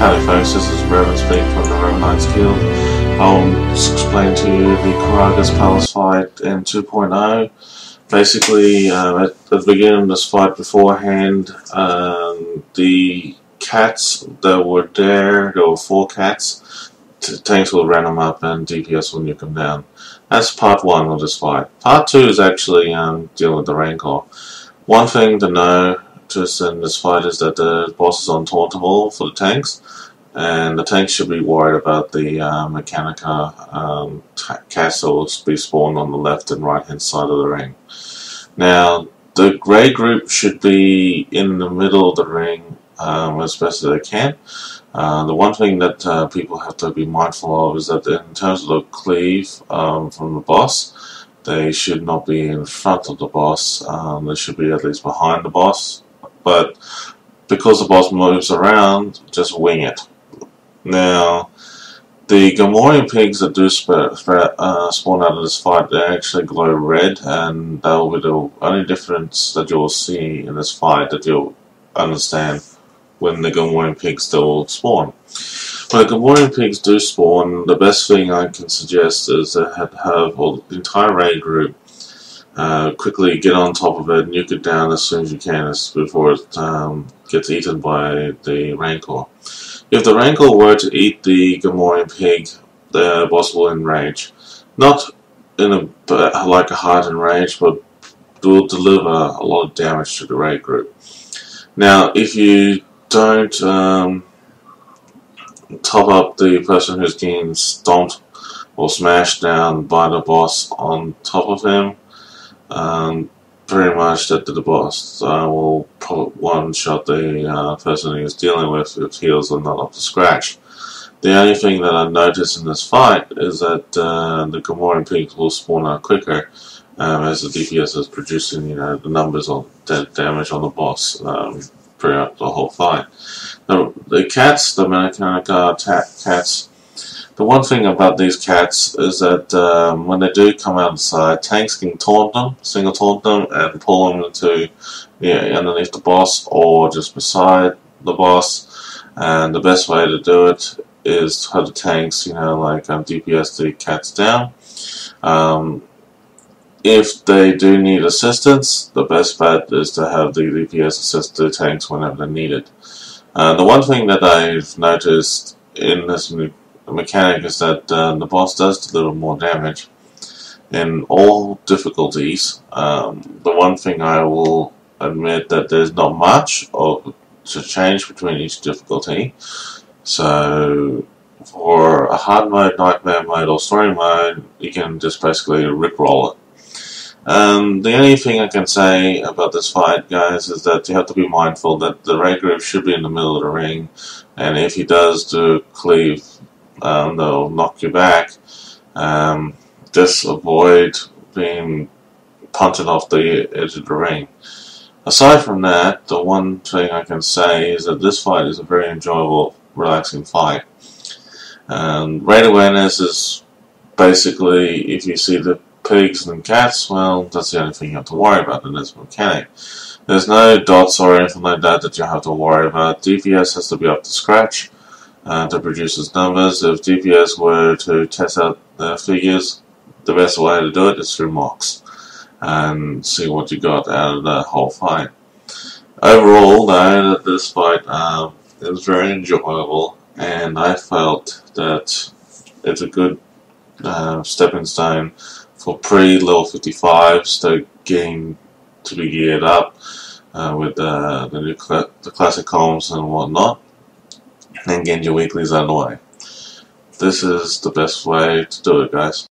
Howdy folks, this is Revan speaking from the Revanites Guild. I'll explain to you the Karagga's Palace fight in 2.0. Basically, at the beginning of this fight beforehand, the cats that were there were 4 cats. Tanks will run them up and DPS will nuke them down. That's part 1 of this fight. Part 2 is actually dealing with the Rancor. One thing to know just in this fight is that the boss is untauntable for the tanks, and the tanks should be worried about the Mechanica castles be spawned on the left and right hand side of the ring. Now, the grey group should be in the middle of the ring as best as they can. The one thing that people have to be mindful of is that in terms of the cleave from the boss, they should not be in front of the boss. They should be at least behind the boss. But because the boss moves around, just wing it. Now, the Gamorrean pigs that do spawn out of this fight, they actually glow red, and that will be the only difference that you will see in this fight, that you'll understand when the Gamorrean pigs still spawn. When the Gamorrean pigs do spawn, the best thing I can suggest is to have the entire raid group quickly get on top of it, nuke it down as soon as you can before it gets eaten by the Rancor. If the Rancor were to eat the Gamorrean pig, the boss will enrage. Not in like a hard enrage, but will deliver a lot of damage to the raid group. Now, if you don't top up the person who's getting stomped or smashed down by the boss on top of him, pretty much that the boss will one-shot the person he's dealing with if heals are not up to scratch. The only thing that I noticed in this fight is that the Gamorrean pigs will spawn out quicker as the DPS is producing the numbers of damage on the boss throughout the whole fight. Now, the cats, the Mechanica cats, the one thing about these cats is that when they do come outside, tanks can taunt them, single taunt them, and pull them into underneath the boss or just beside the boss. And the best way to do it is to have the tanks, DPS the cats down. If they do need assistance, the best bet is to have the DPS assist the tanks whenever they need it. The one thing that I've noticed in this mechanic is that the boss does deliver more damage in all difficulties. The one thing I will admit that there's not much to change between each difficulty. So for a hard mode, nightmare mode, or story mode, you can just basically rickroll it. The only thing I can say about this fight, guys, is that you have to be mindful that the raid group should be in the middle of the ring, and if he does do cleave, they'll knock you back. Just avoid being punted off the edge of the ring. Aside from that, the one thing I can say is that this fight is a very enjoyable, relaxing fight. Raid awareness is basically, if you see the pigs and cats, well, that's the only thing you have to worry about in this mechanic. There's no dots or anything like that you have to worry about. DPS has to be up to scratch to produce its numbers. If DPS were to test out their figures, the best way to do it is through mocks and see what you got out of the whole fight. Overall, though, this fight is very enjoyable, and I felt that it's a good stepping stone for pre-level 55s to getting to be geared up with the classic columns and whatnot, and getting your weeklies out of the way. This is the best way to do it, guys.